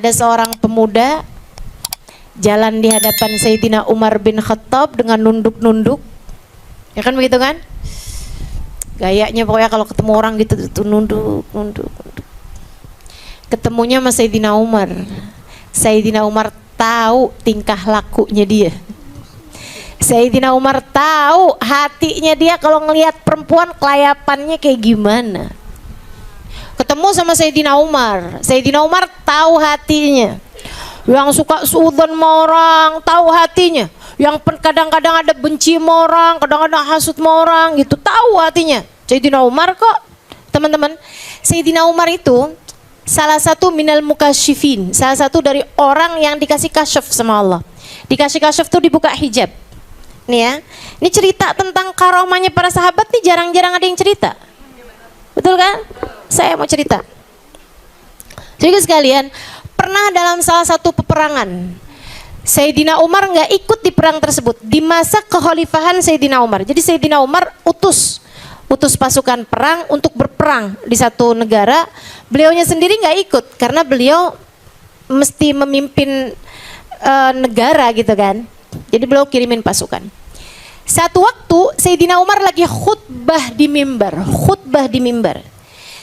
ada seorang pemuda jalan di hadapan Sayyidina Umar bin Khattab dengan nunduk-nunduk. Ya kan begitu kan? Gayanya pokoknya kalau ketemu orang gitu tuh nunduk. Ketemunya sama Sayyidina Umar. Sayyidina Umar tahu tingkah lakunya dia. Sayyidina Umar tahu hatinya dia kalau ngelihat perempuan kelayapannya kayak gimana. Ketemu sama Sayyidina Umar. Sayyidina Umar tahu hatinya. Yang suka suudzon sama orang, tahu hatinya. Yang kadang-kadang ada benci sama orang, kadang-kadang hasut sama orang gitu, tahu hatinya. Sayyidina Umar kok, teman-teman. Sayyidina Umar itu salah satu minal mukasyifin, salah satu dari orang yang dikasih kasyaf sama Allah. Dikasih kasyaf tuh dibuka hijab. Nih ya, ini cerita tentang karomahnya para sahabat nih jarang-jarang ada yang cerita. Betul kan? Saya mau cerita. Jadi sekalian, pernah dalam salah satu peperangan, Sayyidina Umar nggak ikut di perang tersebut di masa kekhalifahan Sayyidina Umar. Jadi Sayyidina Umar utus pasukan perang untuk berperang di satu negara. Beliaunya sendiri nggak ikut karena beliau mesti memimpin negara gitu kan. Jadi beliau kirimin pasukan. Satu waktu Sayyidina Umar lagi khutbah di mimbar.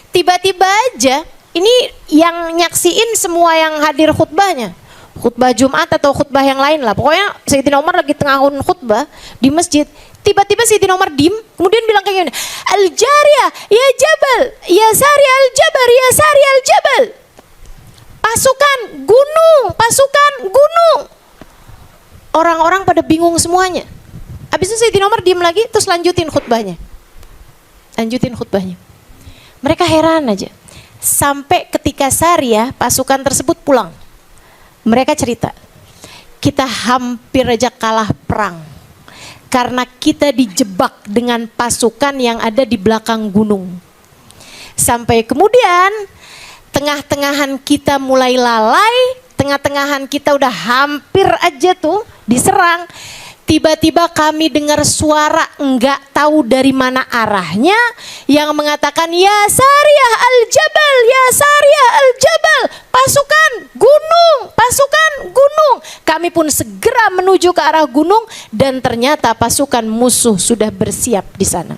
Tiba-tiba aja ini yang nyaksiin semua yang hadir khutbahnya. Khutbah Jumat atau khutbah yang lain lah. Pokoknya Sayyidina Umar lagi tengah khutbah di masjid. Tiba-tiba Sayyidina Umar diem, kemudian bilang kayak gini, Al-Jariyah, ya Jabal, ya Sari Al-Jabar, ya Sari Al-Jabal. Pasukan gunung. Orang-orang pada bingung semuanya. Habis itu Sayyidina Umar diem lagi, terus lanjutin khutbahnya. Mereka heran aja. Sampai ketika Sariyah, pasukan tersebut pulang. Mereka cerita, kita hampir aja kalah perang. Karena kita dijebak dengan pasukan yang ada di belakang gunung. Sampai kemudian tengah-tengahan kita mulai lalai, tengah-tengahan kita udah hampir aja tuh diserang. Tiba-tiba kami dengar suara enggak tahu dari mana arahnya yang mengatakan ya Sariyah Al-Jabal, ya Sariyah Al-Jabal, pasukan gunung. Kami pun segera menuju ke arah gunung dan ternyata pasukan musuh sudah bersiap di sana.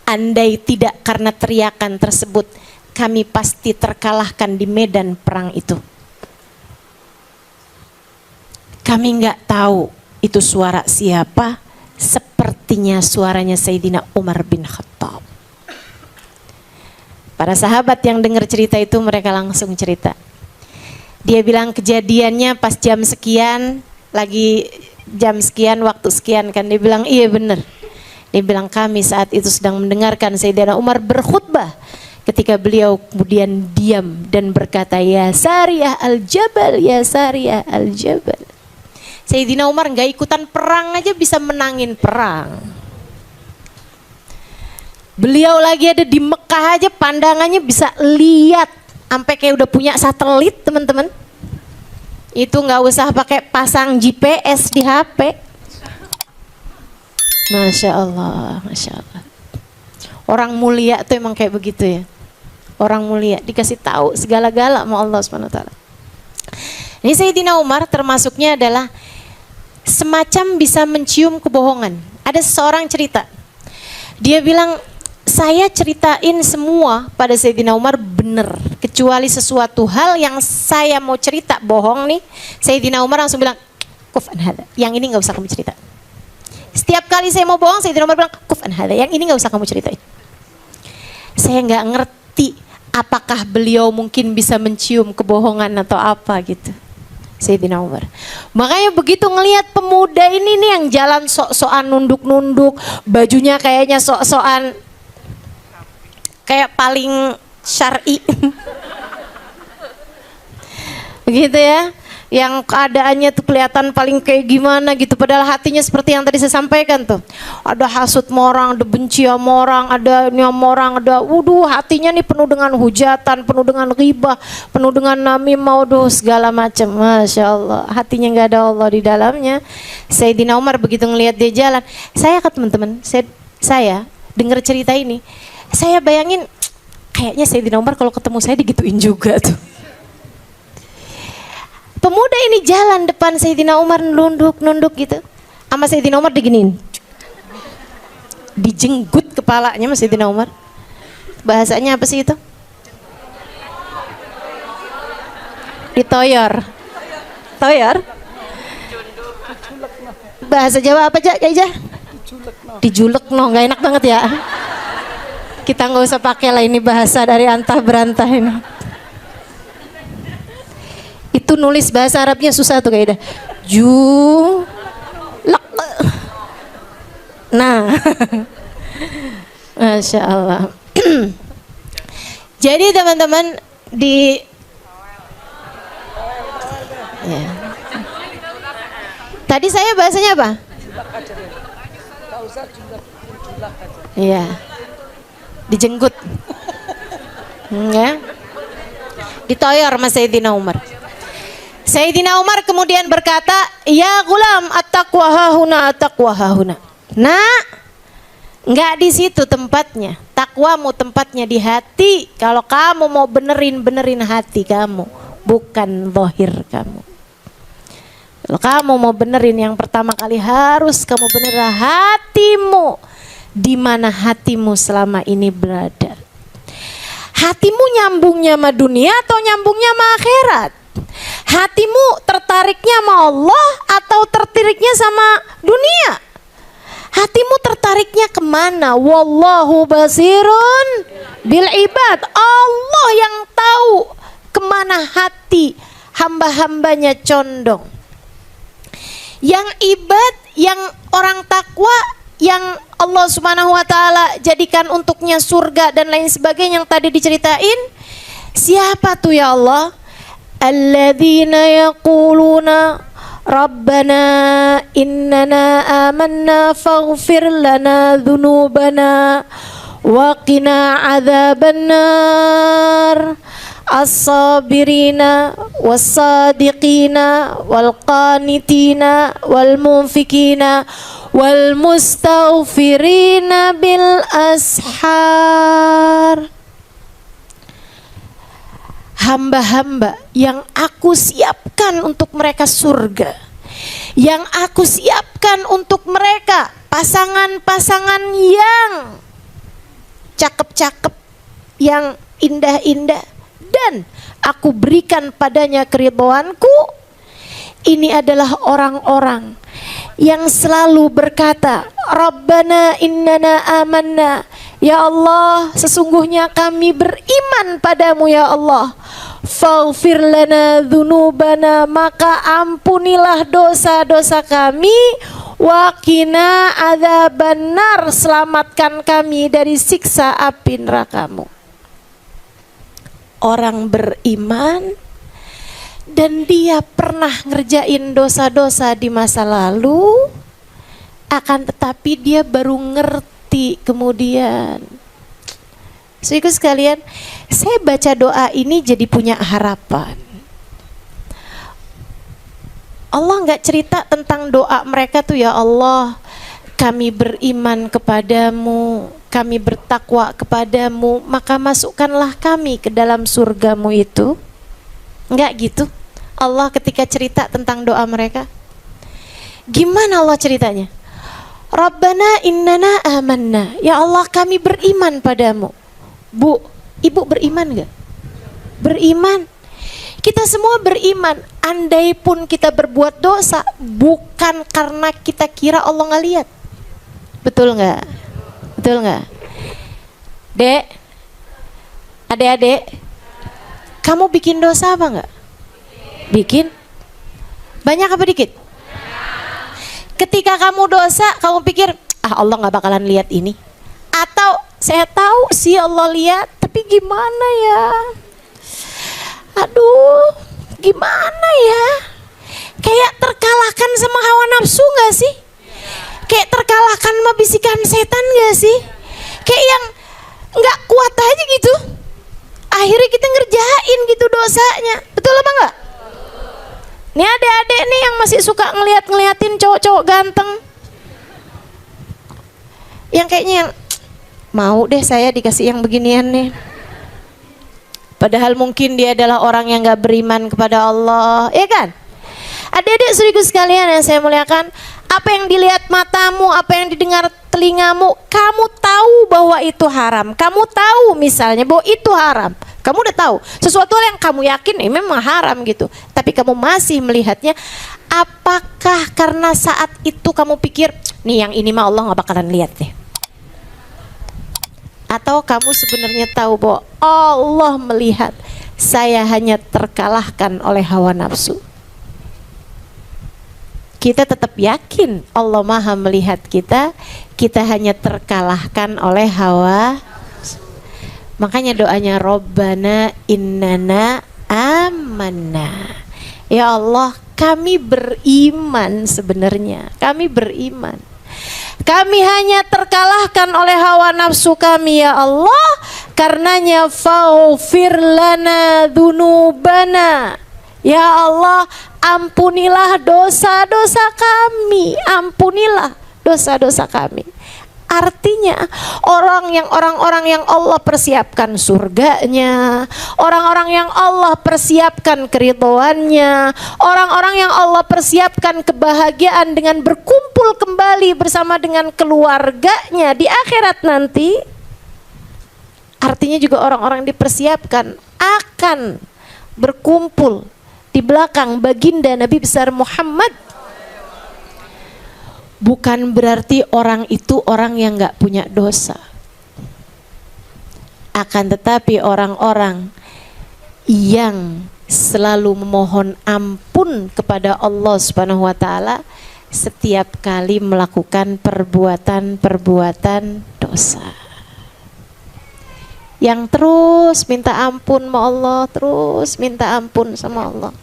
Andai tidak karena teriakan tersebut, kami pasti terkalahkan di medan perang itu. Kami nggak tahu itu suara siapa, sepertinya suaranya Sayyidina Umar bin Khattab. Para sahabat yang dengar cerita itu mereka langsung cerita. Dia bilang kejadiannya pas jam sekian, lagi jam sekian, waktu sekian kan. Dia bilang iya benar. Dia bilang kami saat itu sedang mendengarkan Sayyidina Umar berkhutbah. Ketika beliau kemudian diam dan berkata ya Sariyah Al-Jabal, ya Sariyah Al-Jabal. Sayyidina Umar nggak ikutan perang aja bisa menangin perang. Beliau lagi ada di Mekah aja pandangannya bisa lihat sampai kayak udah punya satelit teman-teman. Itu nggak usah pakai pasang GPS di HP. Masya Allah. Orang mulia tuh emang kayak begitu ya. Orang mulia dikasih tahu segala-gala sama Allah SWT. Ini Sayyidina Umar termasuknya adalah semacam bisa mencium kebohongan. Ada seseorang cerita, dia bilang saya ceritain semua pada Sayyidina Umar bener, kecuali sesuatu hal yang saya mau cerita bohong nih. Sayyidina Umar langsung bilang kuf'an hadza, yang ini nggak usah kamu cerita. Setiap kali saya mau bohong Sayyidina Umar bilang kuf'an hadza, yang ini nggak usah kamu ceritain. Saya nggak ngerti apakah beliau mungkin bisa mencium kebohongan atau apa gitu. Sayyidina Umar. Makanya begitu ngelihat pemuda ini nih yang jalan sok-sokan nunduk-nunduk, bajunya kayaknya sok-sokan kayak paling syar'i. Begitu ya. Yang keadaannya tuh kelihatan paling kayak gimana gitu, padahal hatinya seperti yang tadi saya sampaikan tuh. Ada hasut sama orang, ada benci sama orang, ada nyamorang, ada hatinya nih penuh dengan hujatan, penuh dengan ghibah, penuh dengan namimah, segala macam. Masya Allah, hatinya nggak ada Allah di dalamnya. Sayyidina Umar begitu ngelihat dia jalan, saya teman-teman, saya dengar cerita ini, saya bayangin kayaknya Sayyidina Umar kalau ketemu saya digituin juga tuh. Pemuda ini jalan depan Sayyidina Umar, nunduk gitu. Sama Sayyidina Umar diginiin. Dijenggut kepalanya sama Sayyidina Umar. Bahasanya apa sih itu? Ditoyor. Toyor? Bahasa Jawa apa aja? Dijulek no, nggak enak banget ya. Kita nggak usah pakai lah, ini bahasa dari antah berantah ini. Itu nulis bahasa Arabnya susah tuh kayaknya. Nah, Masya Allah. Jadi teman-teman ya. Tadi saya bahasanya apa? Iya. Dijenggut. Ya. Ditoyor sama Sayyidina Umar. Sayyidina Umar kemudian berkata, "Ya gulam, at-taqwa hahuna, at-taqwa hahuna." Nah, enggak di situ tempatnya. Takwamu tempatnya di hati. Kalau kamu mau benerin hati kamu, bukan zahir kamu. Kalau kamu mau benerin, yang pertama kali harus kamu benerin hatimu. Di mana hatimu selama ini berada? Hatimu nyambungnya sama dunia atau nyambungnya sama akhirat? Hatimu tertariknya sama Allah atau tertariknya sama dunia? Hatimu tertariknya kemana? Wallahu basirun bil ibad. Allah yang tahu kemana hati hamba-hambanya condong. Yang ibad, yang orang takwa, yang Allah Subhanahu wa taala jadikan untuknya surga dan lain sebagainya yang tadi diceritain. Siapa tuh ya Allah? Alladzina yaquluna Rabbana innana amanna faghfir lana dhunubana wa qina adzabannar. As-sabirina was-sadiqina wal-qanitina wal-munfikina wal-mustaghfirina bil ashar. Hamba-hamba yang aku siapkan untuk mereka surga, yang aku siapkan untuk mereka pasangan-pasangan yang cakep-cakep, yang indah-indah, dan aku berikan padanya keridhaanku. Ini adalah orang-orang yang selalu berkata, Rabbana innana amanna. Ya Allah, sesungguhnya kami beriman padamu ya Allah. Faghfir lana dzunubana, maka ampunilah dosa-dosa kami. Wa qina adzabannar, selamatkan kami dari siksa api neraka-Mu. Orang beriman dan dia pernah ngerjain dosa-dosa di masa lalu, akan tetapi dia baru ngerti kemudian. Saudaraku sekalian, saya baca doa ini jadi punya harapan. Allah nggak cerita tentang doa mereka tuh, ya Allah, kami beriman kepadamu, kami bertakwa kepadamu, maka masukkanlah kami ke dalam surgamu itu. Enggak gitu Allah ketika cerita tentang doa mereka. Gimana Allah ceritanya? Rabbana innana amanna, ya Allah kami beriman padamu. Bu, ibu beriman gak? Beriman. Kita semua beriman. Andai pun kita berbuat dosa, bukan karena kita kira Allah nggak lihat. Betul nggak? Betul nggak? Dek, adik-adik, kamu bikin dosa apa nggak? Bikin. Banyak apa dikit? Ketika kamu dosa, kamu pikir, Allah nggak bakalan lihat ini. Atau saya tahu sih Allah lihat, tapi gimana ya? Aduh, gimana ya? Kayak terkalahkan sama hawa nafsu gak sih? Kayak terkalahkan sama bisikan setan gak sih? Kayak yang gak kuat aja gitu. Akhirnya kita ngerjain gitu dosanya. Betul apa enggak? Nih adik-adik nih yang masih suka ngeliatin cowok-cowok ganteng, yang kayaknya yang mau deh saya dikasih yang beginian nih. Padahal mungkin dia adalah orang yang gak beriman kepada Allah, ya kan? Adik-adik saudaraku sekalian yang saya muliakan, apa yang dilihat matamu, apa yang didengar telingamu, kamu tahu bahwa itu haram. Kamu tahu misalnya bahwa itu haram. Kamu udah tahu sesuatu yang kamu yakin memang haram gitu, tapi kamu masih melihatnya. Apakah karena saat itu kamu pikir, nih yang ini mah Allah gak bakalan lihat deh? Atau kamu sebenarnya tahu bahwa Allah melihat, saya hanya terkalahkan oleh hawa nafsu? Kita tetap yakin Allah maha melihat kita, kita hanya terkalahkan oleh hawa. Makanya doanya Robbana innana amanna. Ya Allah, kami beriman sebenarnya, kami beriman. Kami hanya terkalahkan oleh hawa nafsu kami ya Allah. Karenanya faghfir lana dzunubana. Ya Allah, ampunilah dosa-dosa kami, ampunilah dosa-dosa kami. Artinya orang-orang yang Allah persiapkan surganya, orang-orang yang Allah persiapkan keridhoannya, orang-orang yang Allah persiapkan kebahagiaan dengan berkumpul kembali bersama dengan keluarganya di akhirat nanti. Artinya juga orang-orang dipersiapkan akan berkumpul di belakang baginda Nabi besar Muhammad. Bukan berarti orang itu orang yang gak punya dosa. Akan tetapi orang-orang yang selalu memohon ampun kepada Allah Subhanahu wa taala setiap kali melakukan perbuatan-perbuatan dosa. Yang terus minta ampun sama Allah, terus minta ampun sama Allah.